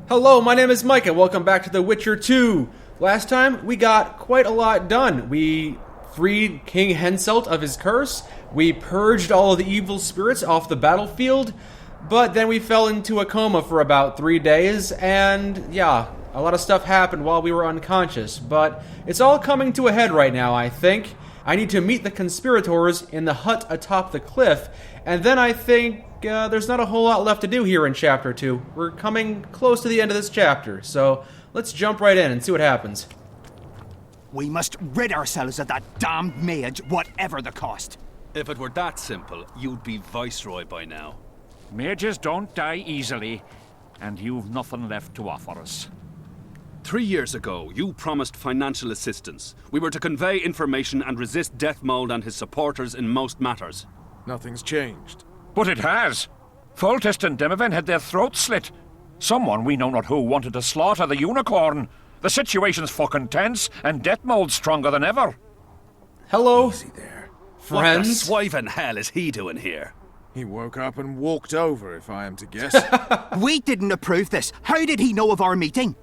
Hello, my name is Mike and welcome back to The Witcher 2. Last time, we got quite a lot done. We freed King Henselt of his curse, we purged all of the evil spirits off the battlefield, but then we fell into a coma for about 3 days, and yeah, a lot of stuff happened while we were unconscious, but it's all coming to a head right now, I think. I need to meet the conspirators in the hut atop the cliff, and then I think there's not a whole lot left to do here in Chapter 2. We're coming close to the end of this chapter, so let's jump right in and see what happens. We must rid ourselves of that damned mage, whatever the cost. If it were that simple, you'd be Viceroy by now. Mages don't die easily, and you've nothing left to offer us. 3 years ago, you promised financial assistance. We were to convey information and resist Deathmold and his supporters in most matters. Nothing's changed. But it has. Foltest and Demiven had their throats slit. Someone, we know not who, wanted to slaughter the unicorn. The situation's fucking tense, and Deathmold's stronger than ever. Hello, Easy there. friends. What the swive in hell is he doing here? He woke up and walked over, if I am to guess. We didn't approve this. How did he know of our meeting?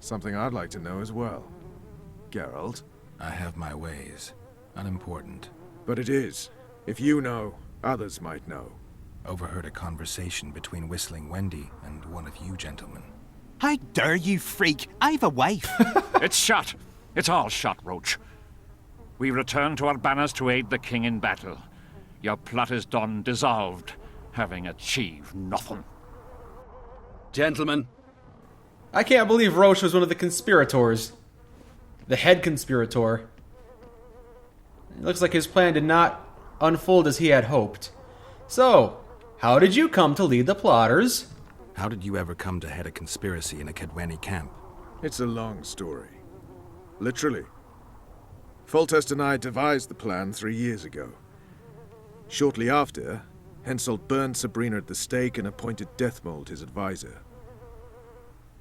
Something I'd like to know as well. Geralt? I have my ways. Unimportant. But it is. If you know, others might know. Overheard a conversation between Whistling Wendy and one of you gentlemen. How dare you, freak? I've a wife. It's shot. It's all shot, Roche. We return to our banners to aid the king in battle. Your plot is done, dissolved, having achieved nothing. Gentlemen, I can't believe Roche was one of the conspirators. The head conspirator. It looks like his plan did not unfold as he had hoped. So, how did you come to lead the plotters? How did you ever come to head a conspiracy in a Kedweni camp? It's a long story. Literally. Foltest and I devised the plan 3 years ago. Shortly after, Henselt burned Sabrina at the stake and appointed Deathmold his advisor.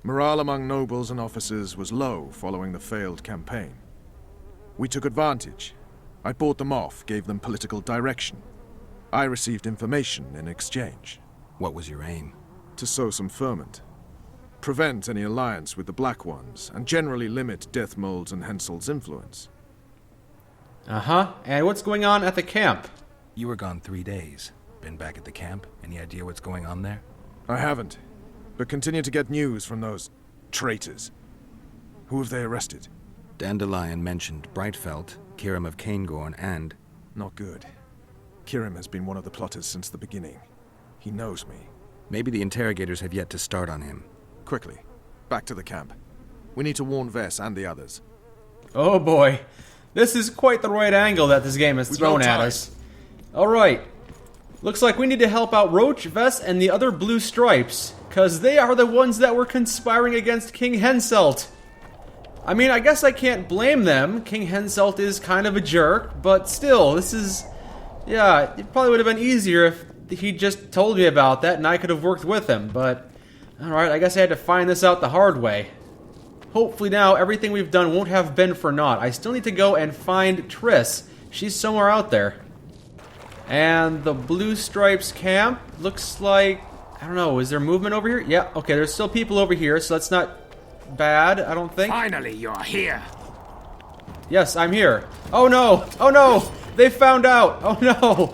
Morale among nobles and officers was low following the failed campaign. We took advantage. I bought them off, gave them political direction. I received information in exchange. What was your aim? To sow some ferment. Prevent any alliance with the Black Ones, and generally limit Deathmold's and Henselt's influence. Uh-huh. And what's going on at the camp? You were gone 3 days. Been back at the camp? Any idea what's going on there? I haven't, but continue to get news from those traitors. Who have they arrested? Dandelion mentioned Brightfelt, Kirim of Caingorn, and... Not good. Kirim has been one of the plotters since the beginning. He knows me. Maybe the interrogators have yet to start on him. Quickly, back to the camp. We need to warn Vess and the others. Oh boy. This is quite the right angle that this game has thrown at us. Alright. Looks like we need to help out Roche, Vess, and the other Blue Stripes, because they are the ones that were conspiring against King Henselt. I mean, I guess I can't blame them. King Henselt is kind of a jerk, but still, this is... Yeah, it probably would have been easier if he just told me about that and I could have worked with him, but... Alright, I guess I had to find this out the hard way. Hopefully now, everything we've done won't have been for naught. I still need to go and find Triss. She's somewhere out there. And the Blue Stripes camp looks like... I don't know, is there movement over here? Yeah, okay, there's still people over here, so that's not bad, I don't think. Finally, you're here. Yes, I'm here. Oh no! Oh no! They found out! Oh no!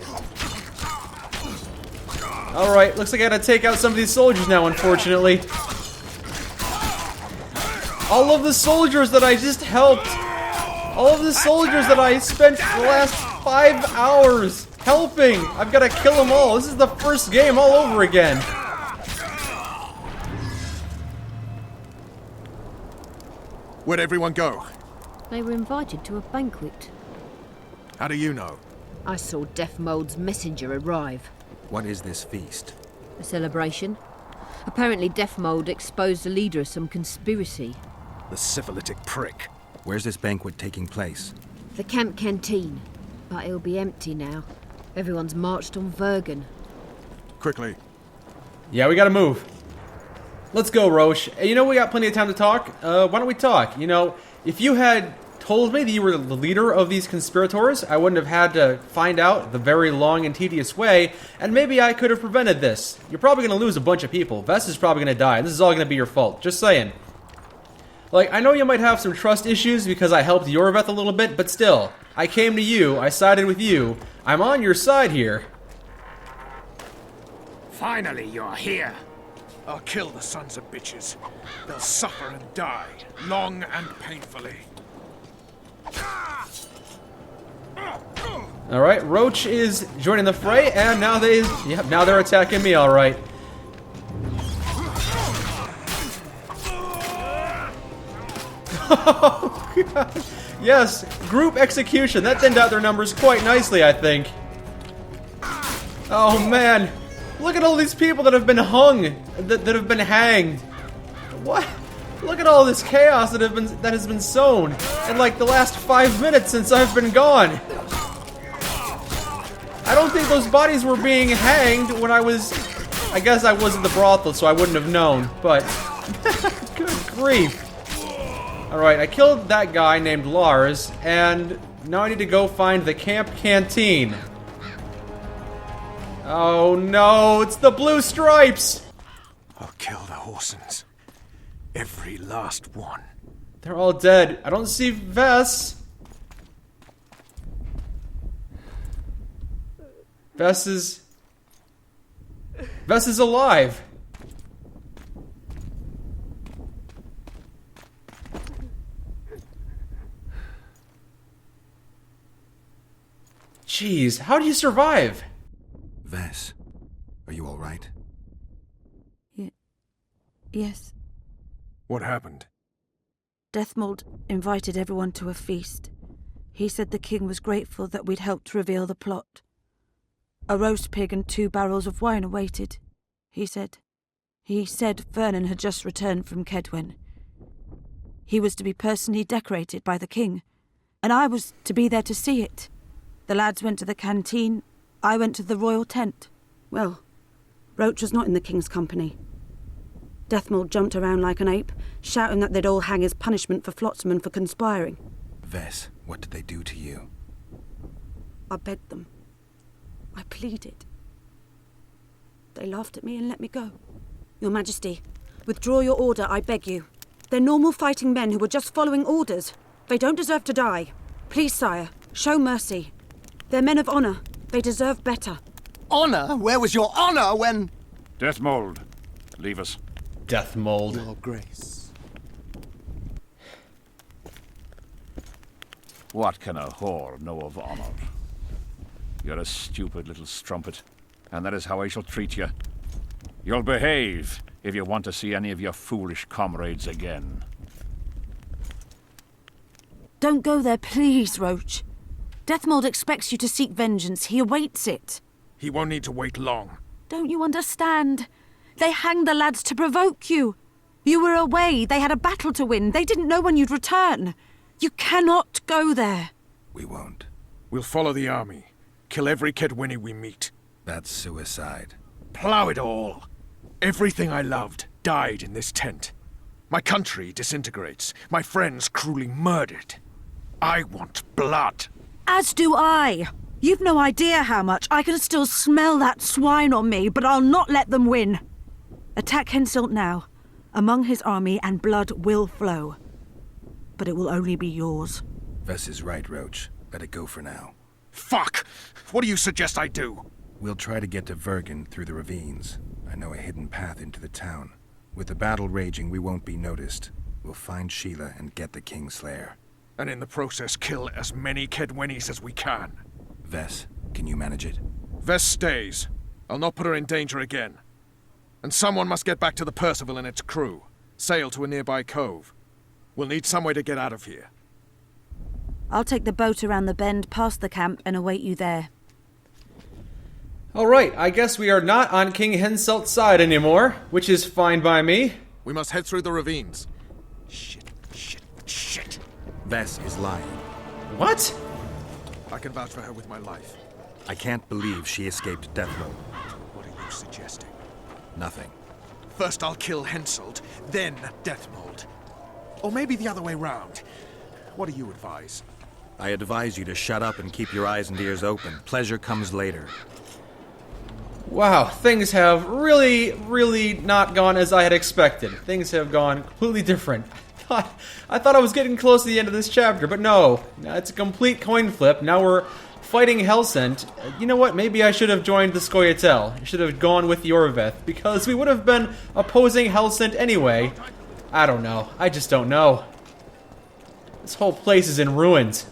Alright, looks like I gotta take out some of these soldiers now, unfortunately. All of the soldiers that I just helped! All of the soldiers that I spent the last 5 hours helping! I've gotta kill them all! This is the first game all over again! Where'd everyone go? They were invited to a banquet. How do you know? I saw Deathmold's messenger arrive. What is this feast? A celebration. Apparently Deathmold exposed the leader of some conspiracy. The syphilitic prick. Where's this banquet taking place? The camp canteen. But it'll be empty now. Everyone's marched on Vergen. Quickly. Yeah, we gotta move. Let's go, Roche. You know, we got plenty of time to talk. Why don't we talk? You know, if you had told me that you were the leader of these conspirators, I wouldn't have had to find out the very long and tedious way, and maybe I could have prevented this. You're probably going to lose a bunch of people. Vess is probably going to die. This is all going to be your fault. Just saying. Like, I know you might have some trust issues because I helped Yorveth a little bit, but still. I came to you. I sided with you. I'm on your side here. Finally, you're here. I'll kill the sons of bitches. They'll suffer and die, long and painfully. Alright, Roche is joining the fray, and now now they're attacking me, alright. Oh, God. Yes, group execution. That thinned out their numbers quite nicely, I think. Oh, man. Look at all these people that have been hung, that have been hanged. What? Look at all this chaos that has been sown in like the last 5 minutes since I've been gone. I don't think those bodies were being hanged when I guess I was in the brothel, so I wouldn't have known, but good grief. Alright, I killed that guy named Lars, and now I need to go find the camp canteen. Oh no, it's the blue stripes! I'll kill the Horsens. Every last one. They're all dead. I don't see Vess. Vess is alive. Jeez, how do you survive? Vess, are you all right? Yes. What happened? Deathmold invited everyone to a feast. He said the king was grateful that we'd helped reveal the plot. A roast pig and 2 barrels of wine awaited, he said. He said Vergen had just returned from Kedwen. He was to be personally decorated by the king, and I was to be there to see it. The lads went to the canteen, I went to the royal tent. Well, Roche was not in the king's company. Deathmold jumped around like an ape, shouting that they'd all hang as punishment for Flotsam for conspiring. Vess, what did they do to you? I begged them. I pleaded. They laughed at me and let me go. Your Majesty, withdraw your order, I beg you. They're normal fighting men who were just following orders. They don't deserve to die. Please, sire, show mercy. They're men of honor. They deserve better. Honor? Where was your honor when... Deathmold, leave us. Deathmold. Your Grace. What can a whore know of honor? You're a stupid little strumpet, and that is how I shall treat you. You'll behave if you want to see any of your foolish comrades again. Don't go there, please, Roche. Deathmold expects you to seek vengeance. He awaits it. He won't need to wait long. Don't you understand? They hanged the lads to provoke you. You were away. They had a battle to win. They didn't know when you'd return. You cannot go there. We won't. We'll follow the army. Kill every Kedwini we meet. That's suicide. Plow it all. Everything I loved died in this tent. My country disintegrates. My friends cruelly murdered. I want blood. As do I. You've no idea how much. I can still smell that swine on me, but I'll not let them win. Attack Henselt now. Among his army, and blood will flow. But it will only be yours. Vess is right, Roche. Let it go for now. Fuck! What do you suggest I do? We'll try to get to Vergen through the ravines. I know a hidden path into the town. With the battle raging, we won't be noticed. We'll find Sheila and get the Kingslayer. And in the process kill as many Kedwenis as we can. Vess, can you manage it? Vess stays. I'll not put her in danger again. And someone must get back to the Percival and its crew. Sail to a nearby cove. We'll need some way to get out of here. I'll take the boat around the bend past the camp and await you there. Alright, I guess we are not on King Henselt's side anymore, which is fine by me. We must head through the ravines. Shit. Vess is lying. What? I can vouch for her with my life. I can't believe she escaped Deathmold. What are you suggesting? Nothing. First I'll kill Henselt, then Deathmold. Or maybe the other way round. What do you advise? I advise you to shut up and keep your eyes and ears open. Pleasure comes later. Wow, things have really not gone as I had expected. Things have gone completely different. I thought I was getting close to the end of this chapter, but no. It's a complete coin flip. Now we're fighting Henselt. You know what? Maybe I should have joined the Scoia'tael. I should have gone with Yorveth, because we would have been opposing Henselt anyway. I don't know. I just don't know. This whole place is in ruins.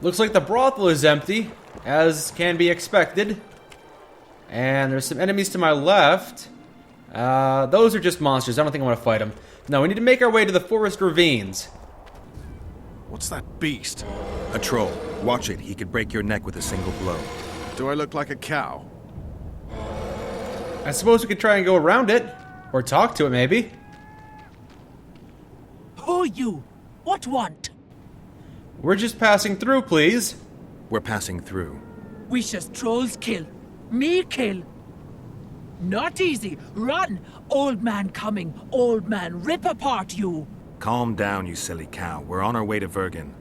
Looks like the brothel is empty, as can be expected. And there's some enemies to my left. Those are just monsters. I don't think I want to fight them. No, we need to make our way to the forest ravines. What's that beast? A troll. Watch it. He could break your neck with a single blow. Do I look like a cow? I suppose we could try and go around it. Or talk to it, maybe. Who you? What want? We're just passing through, please. We're passing through. Wishes trolls kill. Me kill. Not easy. Run. Old man coming. Old man rip apart you. Calm down, you silly cow. We're on our way to Vergen.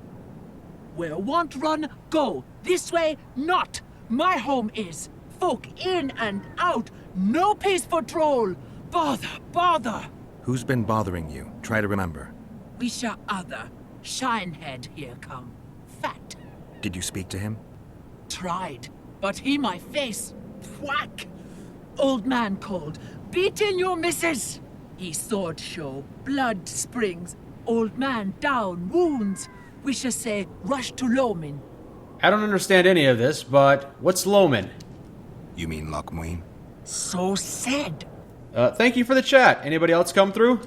Where want run, go. This way, not. My home is. Folk in and out. No peace for troll. Bother. Who's been bothering you? Try to remember. Wisha other. Shinehead here come. Fat. Did you speak to him? Tried. But he my face. Whack. Old man cold. Beat in your missus. He sword show. Blood springs. Old man down. Wounds. Wisha say rush to Lomin. I don't understand any of this, but what's Lomin? You mean Lochmuin? So said. Thank you for the chat. Anybody else come through?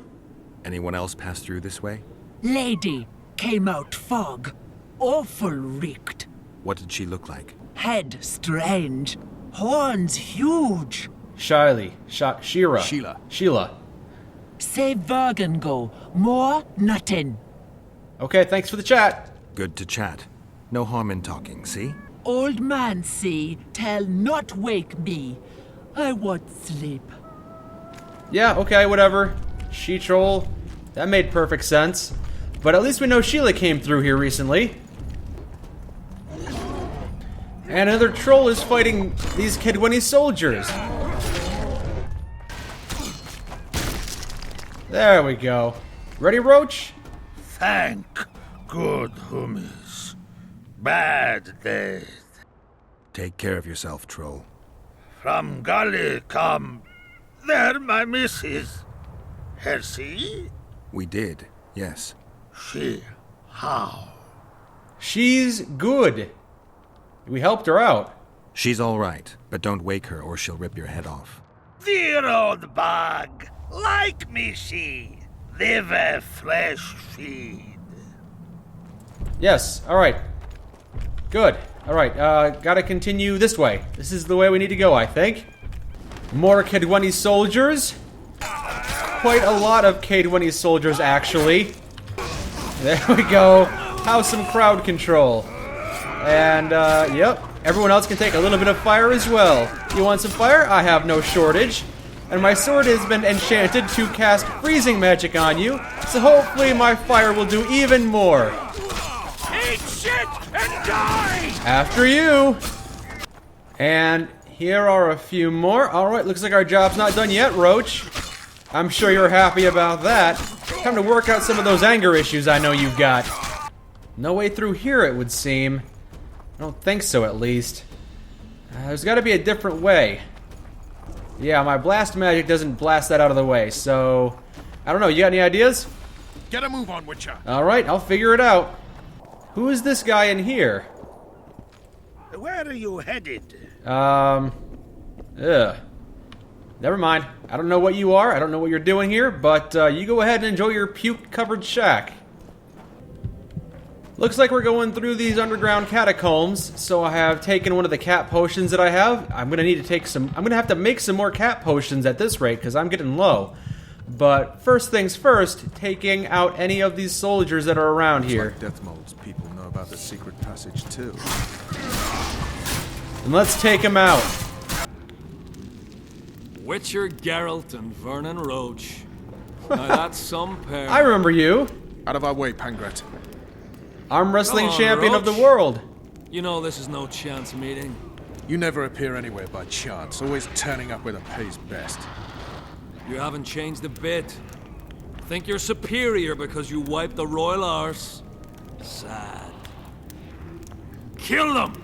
Anyone else pass through this way? Lady came out fog. Awful reeked. What did she look like? Head strange. Horns huge. Shira. Sheila. Say Vergen go. More nothing. Okay, thanks for the chat. Good to chat. No harm in talking, see? Old man see, tell not wake me. I want sleep. Yeah, okay, whatever. She-troll. That made perfect sense. But at least we know Sheila came through here recently. And another troll is fighting these Kedwenny soldiers. There we go. Ready, Roche? Thank good hummies. Bad death. Take care of yourself, troll. From Gully come. There, my missus. Hersey? We did, yes. She. How? She's good. We helped her out. She's all right, but don't wake her or she'll rip your head off. Dear old bug. Like me she. Live a fresh feed. Yes, alright. Good. Alright, gotta continue this way. This is the way we need to go, I think. More Kedwenny soldiers. Quite a lot of Kedwenny soldiers, actually. There we go. How's some crowd control? And, yep. Everyone else can take a little bit of fire as well. You want some fire? I have no shortage. And my sword has been enchanted to cast freezing magic on you, so hopefully my fire will do even more. Eat shit and die! After you! And here are a few more. Alright, looks like our job's not done yet, Roche. I'm sure you're happy about that. Time to work out some of those anger issues I know you've got. No way through here, it would seem. I don't think so, at least. There's gotta be a different way. Yeah, my blast magic doesn't blast that out of the way, so... I don't know, you got any ideas? Get a move on, Witcher. Alright, I'll figure it out. Who is this guy in here? Where are you headed? Never mind. I don't know what you are, I don't know what you're doing here, but you go ahead and enjoy your puke-covered shack. Looks like we're going through these underground catacombs, so I have taken one of the cat potions that I have. I'm gonna have to make some more cat potions at this rate, because I'm getting low. But first things first, taking out any of these soldiers that are around here. Like Deathmold's people know about the secret passage too. And let's take them out. Witcher, Geralt, and Vernon Roche. Now that's some pair. I remember you. Out of our way, Pangret. Arm wrestling Come on, champion of the Roche. world. You know this is no chance meeting. You never appear anywhere by chance, always turning up where the pay's best. You haven't changed a bit. Think you're superior because you wiped the royal arse? Sad. Kill them!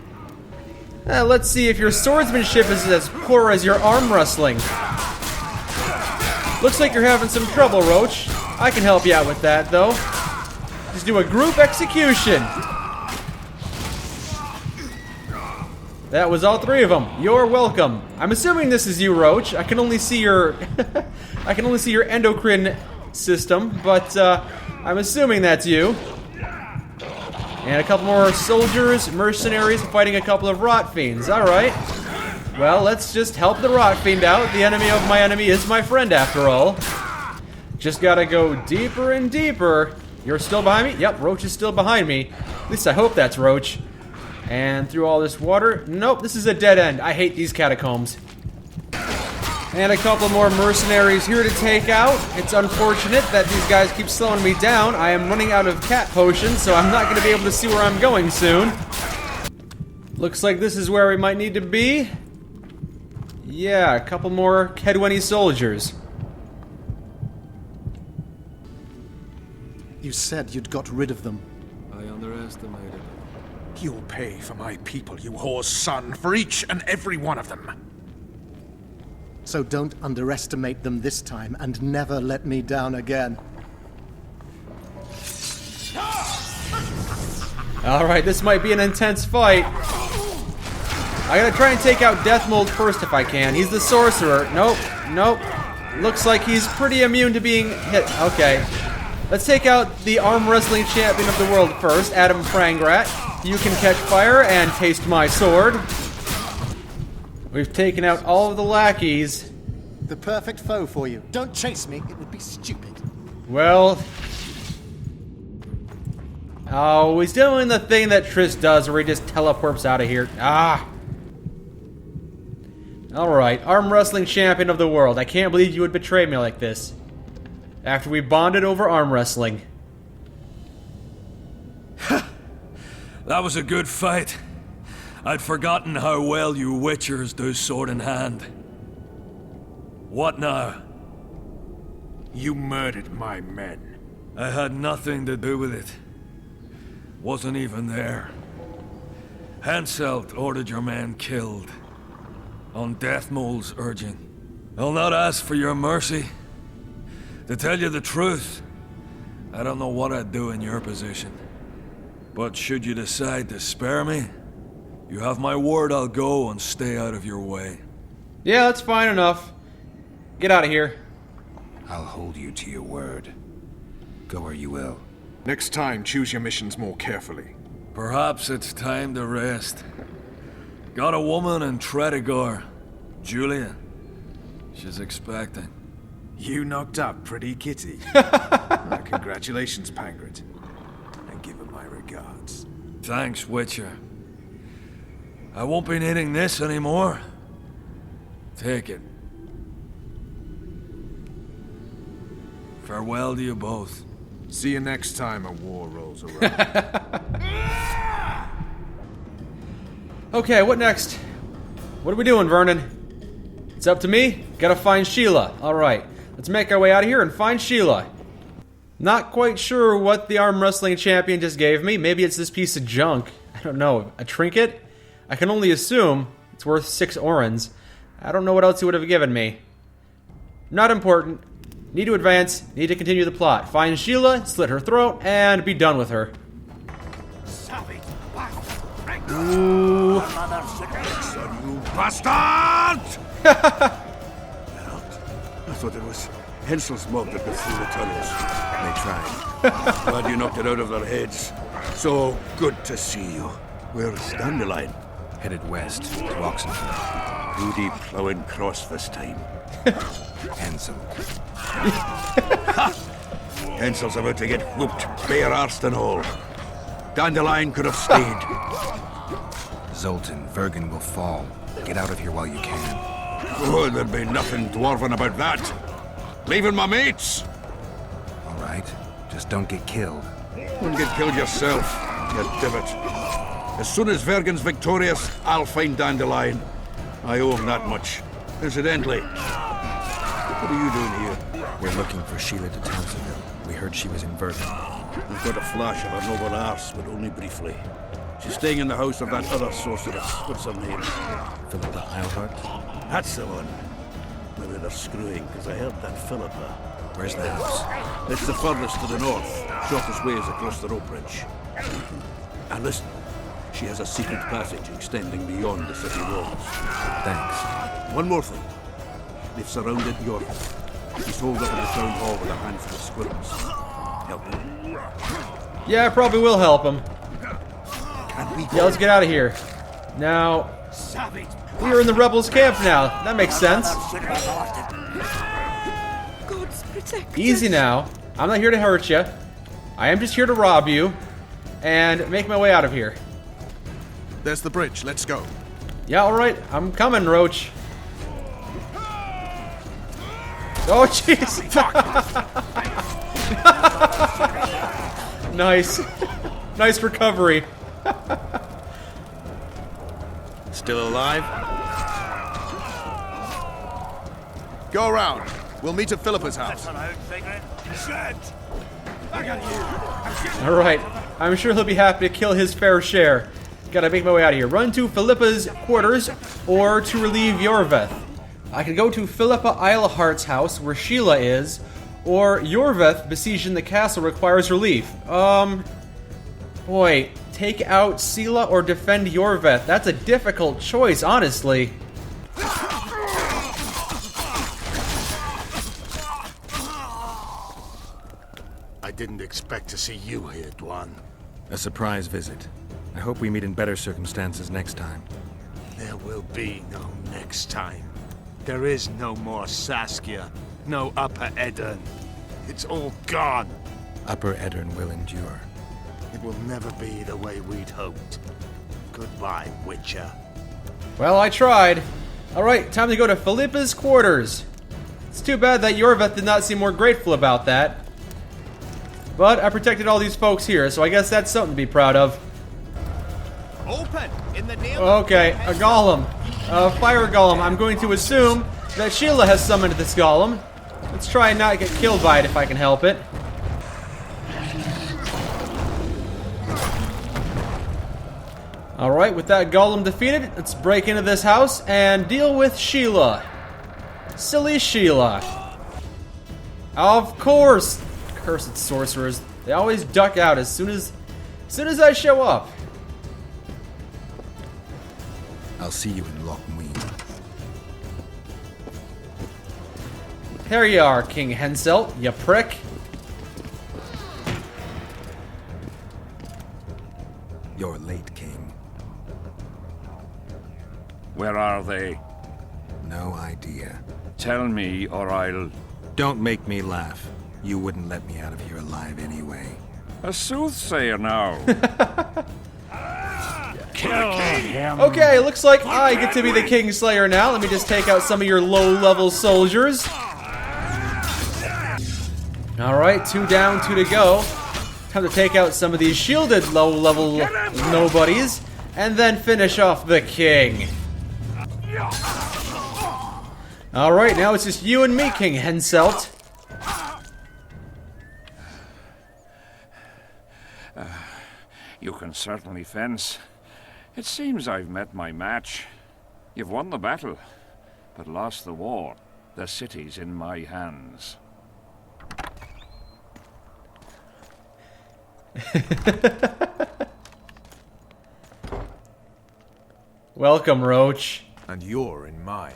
Let's see if your swordsmanship is as poor as your arm wrestling. Looks like you're having some trouble, Roche. I can help you out with that, though. Just do a group execution. That was all 3 of them. You're welcome. I'm assuming this is you, Roche. I can only see your I can only see your endocrine system, but I'm assuming that's you. And a couple more soldiers, mercenaries, fighting a couple of rot fiends. Alright. Well, let's just help the rot fiend out. The enemy of my enemy is my friend, after all. Just gotta go deeper and deeper. You're still behind me? Yep, Roche is still behind me. At least I hope that's Roche. And through all this water. Nope, this is a dead end. I hate these catacombs. And a couple more mercenaries here to take out. It's unfortunate that these guys keep slowing me down. I am running out of cat potions, so I'm not going to be able to see where I'm going soon. Looks like this is where we might need to be. Yeah, a couple more Kedwenny soldiers. You said you'd got rid of them. I underestimated. You'll pay for my people, you whore's son, for each and every one of them. So don't underestimate them this time and never let me down again. Alright, this might be an intense fight. I gotta try and take out Deathmold first if I can. He's the sorcerer. Nope, nope. Looks like he's pretty immune to being hit. Okay. Let's take out the arm wrestling champion of the world first, Adam Frangrat. You can catch fire and taste my sword. We've taken out all of the lackeys. The perfect foe for you. Don't chase me, it would be stupid. Well... Oh, he's doing the thing that Triss does where he just teleports out of here. Ah! Alright, arm wrestling champion of the world. I can't believe you would betray me like this. After we bonded over arm wrestling. That was a good fight. I'd forgotten how well you witchers do sword in hand. What now? You murdered my men. I had nothing to do with it. Wasn't even there. Henselt ordered your men killed. On Deathmold's urging. I'll not ask for your mercy. To tell you the truth, I don't know what I'd do in your position. But should you decide to spare me, you have my word I'll go and stay out of your way. Yeah, that's fine enough. Get out of here. I'll hold you to your word. Go where you will. Next time, choose your missions more carefully. Perhaps it's time to rest. Got a woman in Tredigor, Julia. She's expecting. You knocked up pretty kitty. Congratulations, Pangret. And give her my regards. Thanks, Witcher. I won't be needing this anymore. Take it. Farewell to you both. See you next time a war rolls around. Okay, what next? What are we doing, Vernon? It's up to me? Gotta find Sheila. Alright, let's make our way out of here and find Sheila. Not quite sure what the arm wrestling champion just gave me. Maybe it's this piece of junk. I don't know. A trinket? I can only assume it's worth 6 orens. I don't know what else he would have given me. Not important. Need to advance. Need to continue the plot. Find Sheila, slit her throat, and be done with her. Ooh. You bastard! I thought it was Henselt's mob that got through the tunnels. They tried. Glad you knocked it out of their heads. So good to see you. Where's Dandelion? Headed west to Oxenford. Too deep plowing cross this time. Henselt. Henselt's about to get whooped, bare-arsed and all. Dandelion could have stayed. Zoltan, Vergen will fall. Get out of here while you can. Oh, there'd be nothing dwarven about that. Leaving my mates. All right. Just don't get killed. Don't get killed yourself, you divot. As soon as Vergen's victorious, I'll find Dandelion. I owe him that much. Incidentally, what are you doing here? We're looking for Sheila de Townsendville. We heard she was in Vergen. We've got a flash of her noble arse, but only briefly. She's staying in the house of that other sorceress. What's her name? Philippa Eilhart? That's the one. Maybe they're screwing, because I heard that Philippa. Where's the house? It's the furthest to the north. Shortest way is across the rope bridge. And listen, she has a secret passage extending beyond the city walls. Thanks. One more thing. They've surrounded York. He's holed up in the town hall with a handful of squirrels. Help him. Yeah, I probably will help him. Yeah, let's get out of here. Now, we are in the rebels' camp now. That makes sense. Easy now. I'm not here to hurt you. I am just here to rob you and make my way out of here. There's the bridge. Let's go. Yeah, alright. I'm coming, Roche. Oh, jeez. Nice. Nice recovery. Still alive? Go around. We'll meet at Philippa's house. Alright. I'm sure he'll be happy to kill his fair share. Gotta make my way out of here. Run to Philippa's quarters or to relieve Yorveth. I can go to Philippa Eilhart's house where Sheila is, or Yorveth besieging the castle requires relief. Boy, take out Sheila or defend Yorveth. That's a difficult choice, honestly. I didn't expect to see you here, Dwan. A surprise visit. I hope we meet in better circumstances next time. There will be no next time. There is no more Saskia, no Upper Eddern. It's all gone. Upper Eddern will endure. It will never be the way we'd hoped. Goodbye, Witcher. Well, I tried. Alright, time to go to Philippa's quarters. It's too bad that Yorveth did not seem more grateful about that. But I protected all these folks here, so I guess that's something to be proud of. Open in the name Okay, a golem. A fire golem. I'm going to assume that Sheila has summoned this golem. Let's try and not get killed by it if I can help it. Alright, with that golem defeated, let's break into this house and deal with Sheila. Silly Sheila. Of course! Cursed sorcerers. They always duck out as soon as I show up. I'll see you in Lochmuir. Here you are, King Henselt, you prick. You're late, King. Where are they? No idea. Tell me, or I'll... Don't make me laugh. You wouldn't let me out of here alive anyway. A soothsayer now. Kill him. Okay, looks like I get to be the Kingslayer now. Let me just take out some of your low-level soldiers. Alright, 2 down, 2 to go. Time to take out some of these shielded low-level nobodies. And then finish off the king. Alright, now it's just you and me, King Henselt. You can certainly fence. It seems I've met my match. You've won the battle, but lost the war. The city's in my hands. Welcome, Roche. And you're in mine.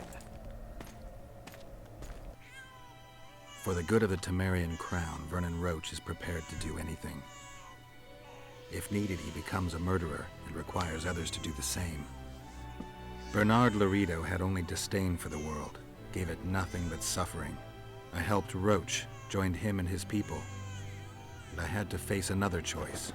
For the good of the Temerian crown, Vernon Roche is prepared to do anything. If needed, he becomes a murderer and requires others to do the same. Bernard Laredo had only disdain for the world, gave it nothing but suffering. I helped Roche, joined him and his people, and I had to face another choice.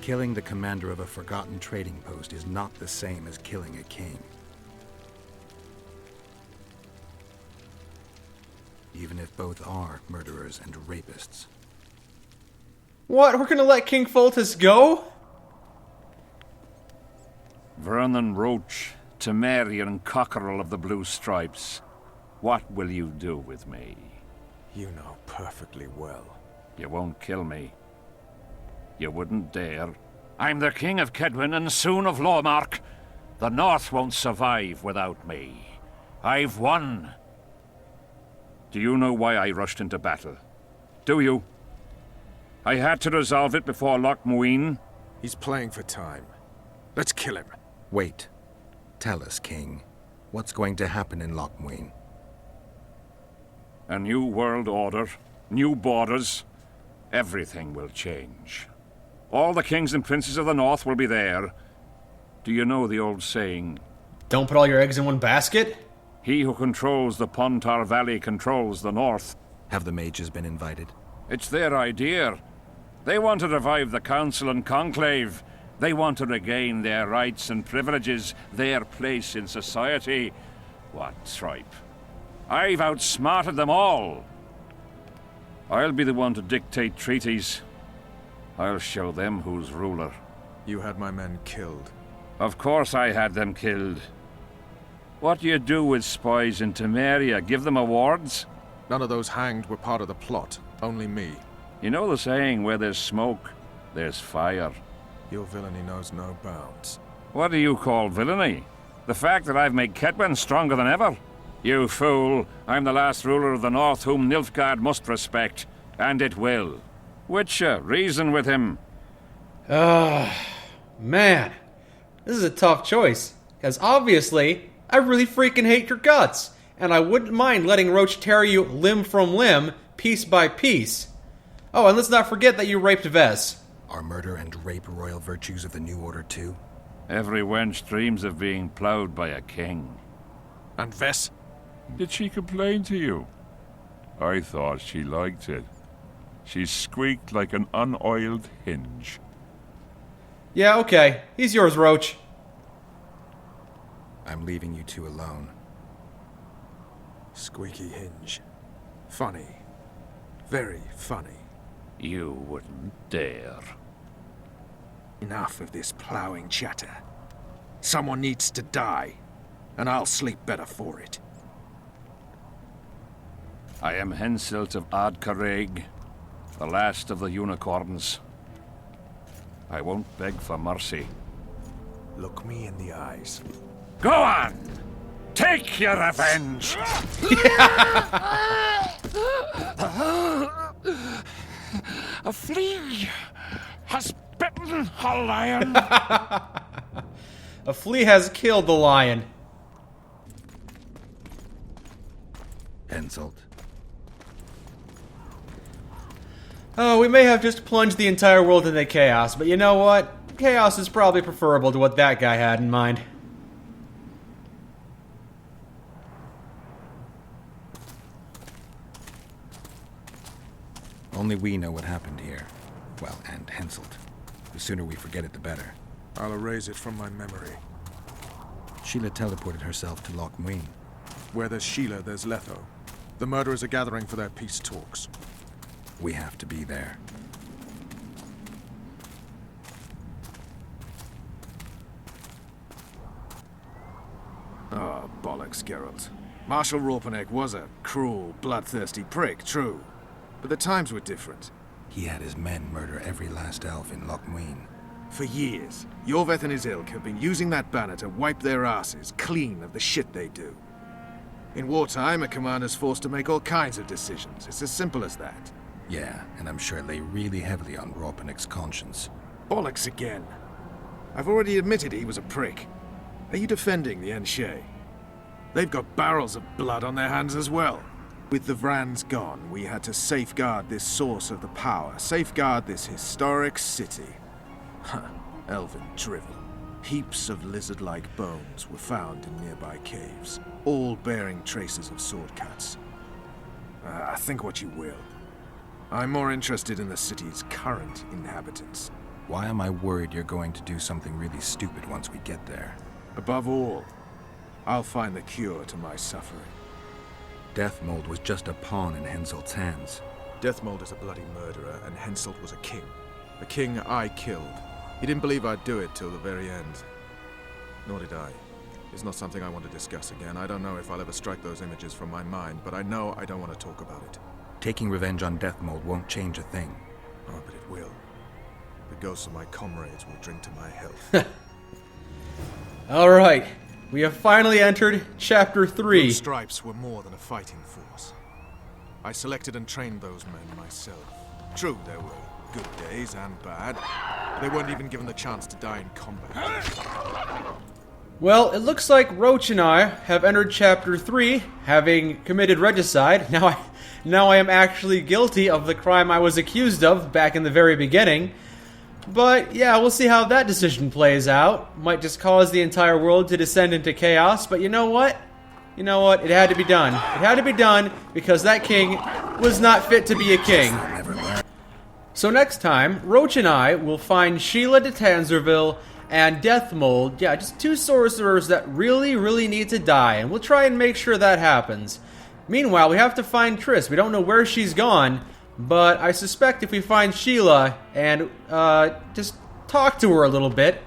Killing the commander of a forgotten trading post is not the same as killing a king. even if both are murderers and rapists. What? We're gonna let King Foltest go? Vernon Roche, Temerian cockerel of the Blue Stripes. What will you do with me? You know perfectly well. You won't kill me. You wouldn't dare. I'm the King of Kedwin and soon of Lawmark. The North won't survive without me. I've won. Do you know why I rushed into battle? Do you? I had to resolve it before Loch Muin. He's playing for time. Let's kill him. Wait. Tell us, King. What's going to happen in Loch Muin? A new world order, new borders. Everything will change. All the kings and princes of the North will be there. Do you know the old saying? Don't put all your eggs in one basket? He who controls the Pontar Valley controls the North. Have the mages been invited? It's their idea. They want to revive the Council and Conclave. They want to regain their rights and privileges, their place in society. What tripe? I've outsmarted them all. I'll be the one to dictate treaties. I'll show them who's ruler. You had my men killed. Of course I had them killed. What do you do with spies in Temeria? Give them awards? None of those hanged were part of the plot. Only me. You know the saying, where there's smoke, there's fire. Your villainy knows no bounds. What do you call villainy? The fact that I've made Kedwin stronger than ever? You fool! I'm the last ruler of the North whom Nilfgaard must respect. And it will. Witcher, reason with him. Man. This is a tough choice. Because obviously, I really freaking hate your guts. And I wouldn't mind letting Roche tear you limb from limb, piece by piece. Oh, and let's not forget that you raped Ves. Are murder and rape royal virtues of the New Order too? Every wench dreams of being ploughed by a king. And Ves? Did she complain to you? I thought she liked it. She squeaked like an unoiled hinge. Yeah, okay. He's yours, Roche. I'm leaving you two alone. Squeaky hinge. Funny. Very funny. You wouldn't dare. Enough of this ploughing chatter. Someone needs to die, and I'll sleep better for it. I am Henselt of Ardcarreg, the last of the unicorns. I won't beg for mercy. Look me in the eyes. Go on! Take your revenge! A flea has bitten a lion. A flea has killed the lion. Henselt. Oh, we may have just plunged the entire world into chaos, but you know what? Chaos is probably preferable to what that guy had in mind. Only we know what happened here. Well, and Henselt. The sooner we forget it, the better. I'll erase it from my memory. Sheila teleported herself to Loch Muin. Where there's Sheila, there's Letho. The murderers are gathering for their peace talks. We have to be there. Oh, bollocks, Geralt. Marshal Raupenek was a cruel, bloodthirsty prick, true. But the times were different. He had his men murder every last elf in Loch Muin. For years, Yorveth and his ilk have been using that banner to wipe their asses clean of the shit they do. In wartime, a commander's forced to make all kinds of decisions. It's as simple as that. Yeah, and I'm sure it lay really heavily on Raupenek's conscience. Bollocks again. I've already admitted he was a prick. Are you defending the Enshe? They've got barrels of blood on their hands as well. With the Vrans gone, we had to safeguard this source of the power, safeguard this historic city. Huh, elven drivel. Heaps of lizard-like bones were found in nearby caves, all bearing traces of sword cuts. Think what you will. I'm more interested in the city's current inhabitants. Why am I worried you're going to do something really stupid once we get there? Above all, I'll find the cure to my suffering. Deathmold was just a pawn in Henselt's hands. Deathmold is a bloody murderer, and Henselt was a king. A king I killed. He didn't believe I'd do it till the very end. Nor did I. It's not something I want to discuss again. I don't know if I'll ever strike those images from my mind, but I know I don't want to talk about it. Taking revenge on Deathmold won't change a thing. Oh, but it will. The ghosts of my comrades will drink to my health. Alright, we have finally entered Chapter 3. The Stripes were more than a fighting force. I selected and trained those men myself. True, there were good days and bad. They weren't even given the chance to die in combat. Well, it looks like Roche and I have entered Chapter 3, having committed regicide. Now I am actually guilty of the crime I was accused of back in the very beginning. But yeah, we'll see how that decision plays out. Might just cause the entire world to descend into chaos, but you know what? You know what? It had to be done. It had to be done because that king was not fit to be a king. So next time, Roche and I will find Sheila de Tanzerville and Deathmold. Yeah, just two sorcerers that really need to die, and we'll try and make sure that happens. Meanwhile, we have to find Triss. We don't know where she's gone, but I suspect if we find Sheila and just talk to her a little bit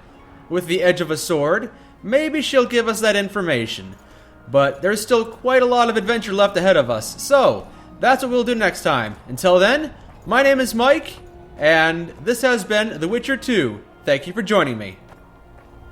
with the edge of a sword, maybe she'll give us that information. But there's still quite a lot of adventure left ahead of us, so that's what we'll do next time. Until then, my name is Mike, and this has been The Witcher 2. Thank you for joining me.